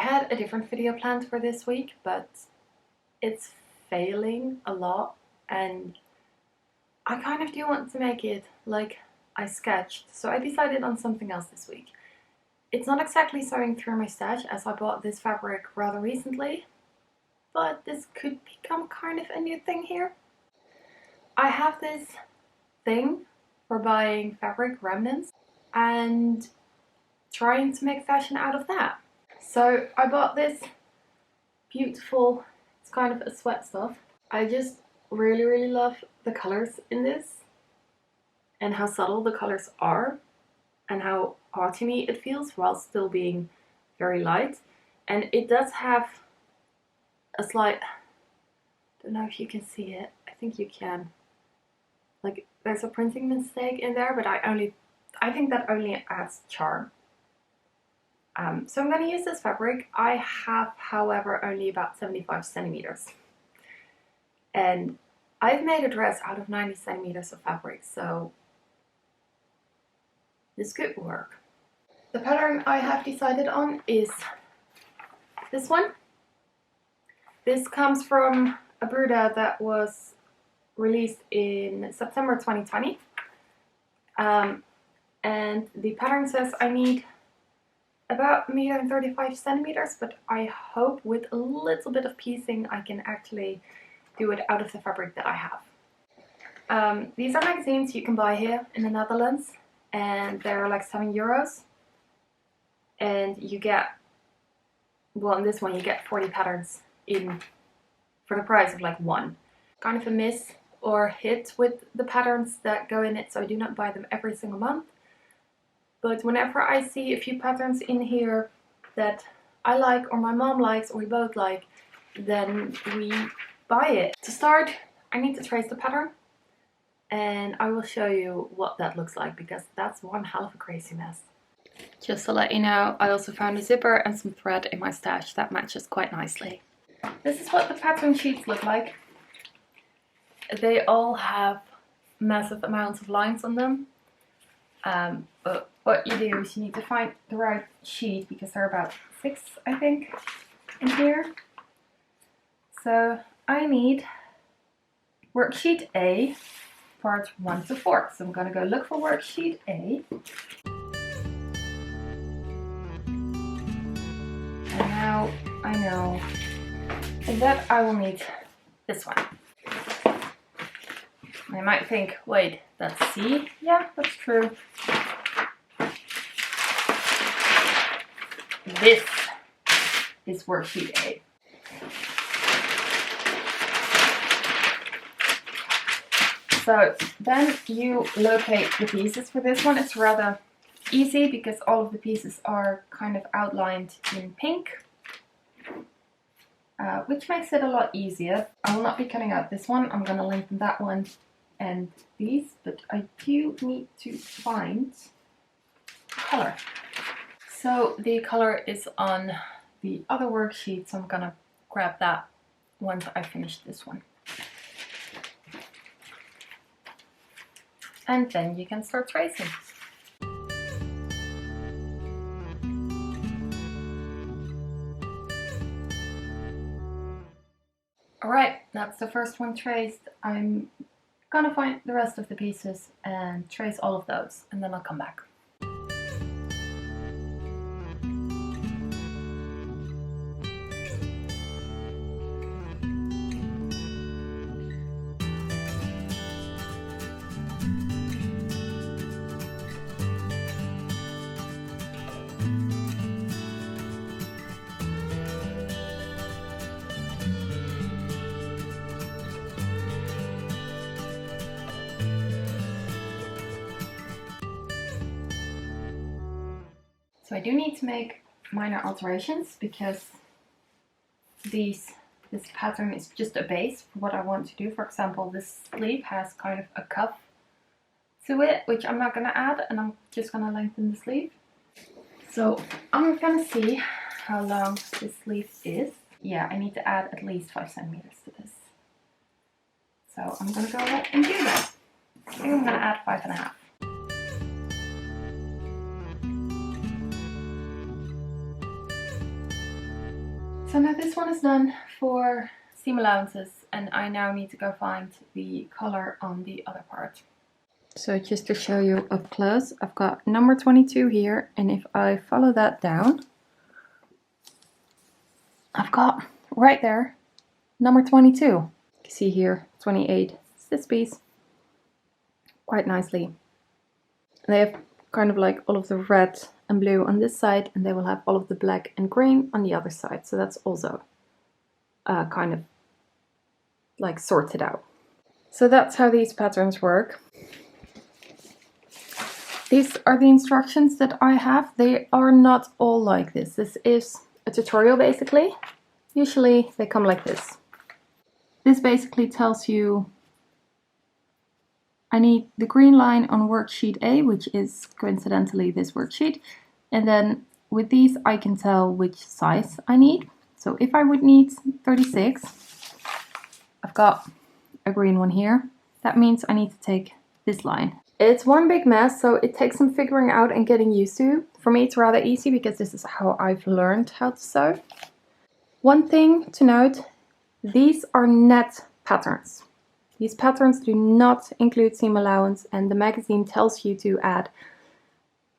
had a different video planned for this week, but it's failing a lot, and I kind of do want to make it like I sketched, so I decided on something else this week. It's not exactly sewing through my stash, as I bought this fabric rather recently, but this could become kind of a new thing here. I have this thing for buying fabric remnants and trying to make fashion out of that. So I bought this beautiful, it's kind of a sweat stuff. I just really love the colors in this and how subtle the colors are and how autumny it feels while still being very light. And it does have a slight, I don't know if you can see it, I think you can. Like there's a printing mistake in there, but I think that only adds charm. So I'm going to use this fabric. I have, however, only about 75 centimeters. And I've made a dress out of 90 centimeters of fabric, so this could work. The pattern I have decided on is this one. This comes from a Burda that was released in September 2020. And the pattern says I need about 1.35 meters, but I hope with a little bit of piecing I can actually do it out of the fabric that I have. These are magazines you can buy here in the Netherlands, and they're like €7, and you get, well, in this one you get 40 patterns in for the price of like one. Kind of a miss or hit with the patterns that go in it, so I do not buy them every single month. But whenever I see a few patterns in here that I like or my mom likes or we both like, then we buy it. To start, I need to trace the pattern, and I will show you what that looks like because that's one hell of a crazy mess. Just to let you know, I also found a zipper and some thread in my stash that matches quite nicely. This is what the pattern sheets look like. They all have massive amounts of lines on them. But what you do is you need to find the right sheet because there are about 6, I think, in here. So I need worksheet A, parts 1 to 4. So I'm going to go look for worksheet A. And now I know that I will need this one. I might think, wait, that's C? Yeah, that's true. This is worksheet A. So then you locate the pieces for this one. It's rather easy because all of the pieces are kind of outlined in pink, which makes it a lot easier. I will not be cutting out this one. I'm going to lengthen that one and these, but I do need to find color. So the color is on the other worksheet, so I'm gonna grab that once I finish this one. And then you can start tracing. Alright, that's the first one traced. I'm gonna find the rest of the pieces and trace all of those, and then I'll come back. So I do need to make minor alterations because this pattern is just a base for what I want to do. For example, this sleeve has kind of a cuff to it, which I'm not going to add, and I'm just going to lengthen the sleeve. So I'm going to see how long this sleeve is. Yeah, I need to add at least 5 centimeters to this. So I'm going to go ahead and do that. I think I'm going to add 5.5. So now this one is done for seam allowances, and I now need to go find the color on the other part. So just to show you up close, I've got number 22 here, and if I follow that down, I've got right there number 22. You can see here 28 is this piece, quite nicely. They have kind of like all of the red and blue on this side, and they will have all of the black and green on the other side, so that's also kind of like sorted out. So that's how these patterns work. These are the instructions that I have. They are not all like this. This is a tutorial basically. Usually they come like this. This basically tells you I need the green line on worksheet A, which is coincidentally this worksheet. And then with these I can tell which size I need. So if I would need 36, I've got a green one here. That means I need to take this line. It's one big mess, so it takes some figuring out and getting used to. For me it's rather easy because this is how I've learned how to sew. One thing to note, these are net patterns. These patterns do not include seam allowance, and the magazine tells you to add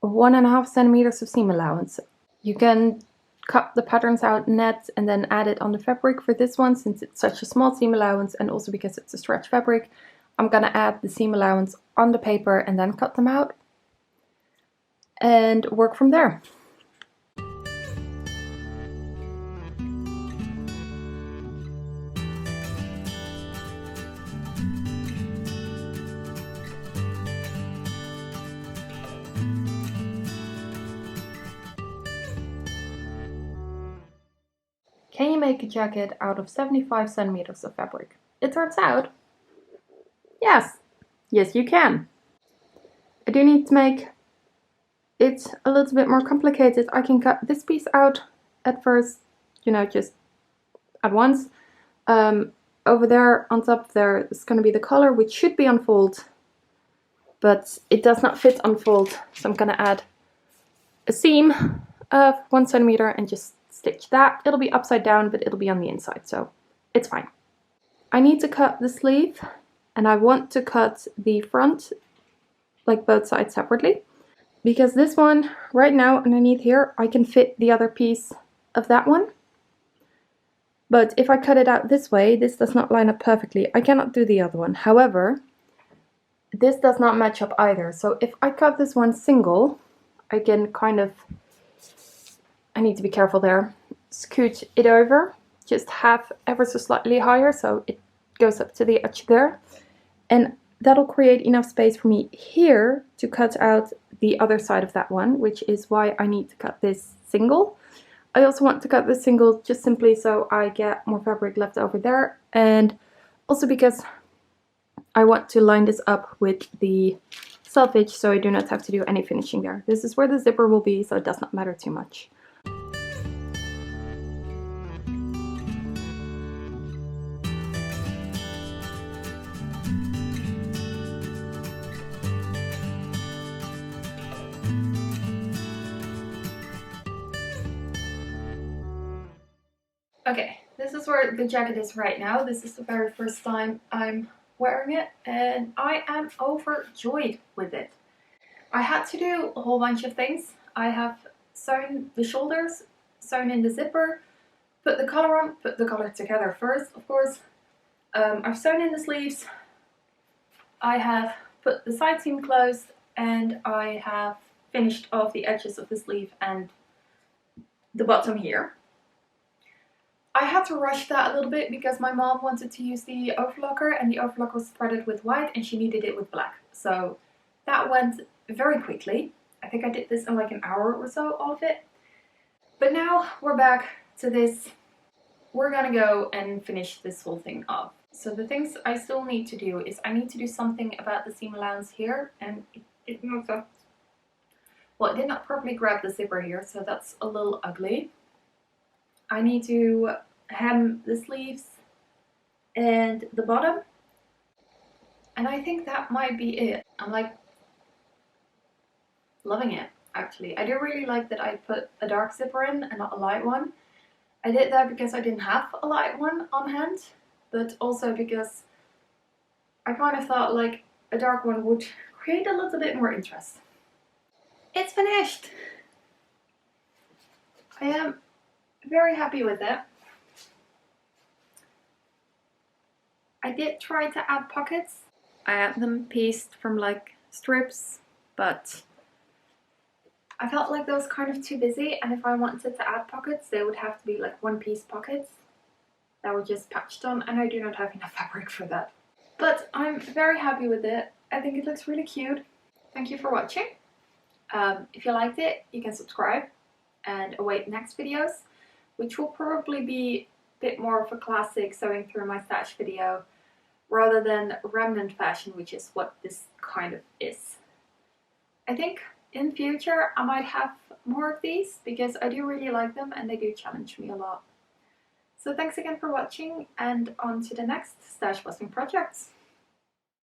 1.5 centimeters of seam allowance. You can cut the patterns out net and then add it on the fabric. For this one, since it's such a small seam allowance and also because it's a stretch fabric, I'm gonna add the seam allowance on the paper and then cut them out and work from there. Can you make a jacket out of 75 centimeters of fabric? It turns out, yes. Yes, you can. I do need to make it a little bit more complicated. I can cut this piece out at first, you know, just at once. Over there, on top there, is going to be the collar, which should be on fold, but it does not fit on fold. So I'm going to add a seam of 1 centimeter and just stitch that. It'll be upside down, but it'll be on the inside, so it's fine. I need to cut the sleeve, and I want to cut the front, like both sides separately, because this one right now underneath here, I can fit the other piece of that one. But if I cut it out this way, this does not line up perfectly. I cannot do the other one. However, this does not match up either. So if I cut this one single, I can kind of, I need to be careful there, scoot it over, just half ever so slightly higher so it goes up to the edge there. And that'll create enough space for me here to cut out the other side of that one, which is why I need to cut this single. I also want to cut this single just simply so I get more fabric left over there, and also because I want to line this up with the selvedge so I do not have to do any finishing there. This is where the zipper will be, so it does not matter too much. Okay, this is where the jacket is right now. This is the very first time I'm wearing it, and I am overjoyed with it. I had to do a whole bunch of things. I have sewn the shoulders, sewn in the zipper, put the collar on, put the collar together first, of course. I've sewn in the sleeves, I have put the side seam closed, and I have finished off the edges of the sleeve and the bottom here. I had to rush that a little bit because my mom wanted to use the overlocker, and the overlocker was threaded with white and she needed it with black. So that went very quickly. I think I did this in like an hour or so, all of it. But now we're back to this. We're gonna go and finish this whole thing off. So the things I still need to do is I need to do something about the seam allowance here, and it did not properly grab the zipper here, so that's a little ugly. I need to hem the sleeves and the bottom, and I think that might be it. I'm like loving it, actually. I do really like that I put a dark zipper in and not a light one. I did that because I didn't have a light one on hand, but also because I kind of thought like a dark one would create a little bit more interest. It's finished! I am very happy with it. I did try to add pockets. I had them pieced from like strips, but I felt like those kind of too busy, and if I wanted to add pockets, they would have to be like one-piece pockets that were just patched on, and I do not have enough fabric for that. But I'm very happy with it. I think it looks really cute. Thank you for watching. If you liked it, you can subscribe and await next videos, which will probably be a bit more of a classic sewing through my stash video rather than remnant fashion, which is what this kind of is. I think in future I might have more of these because I do really like them and they do challenge me a lot. So thanks again for watching, and on to the next stash busting projects.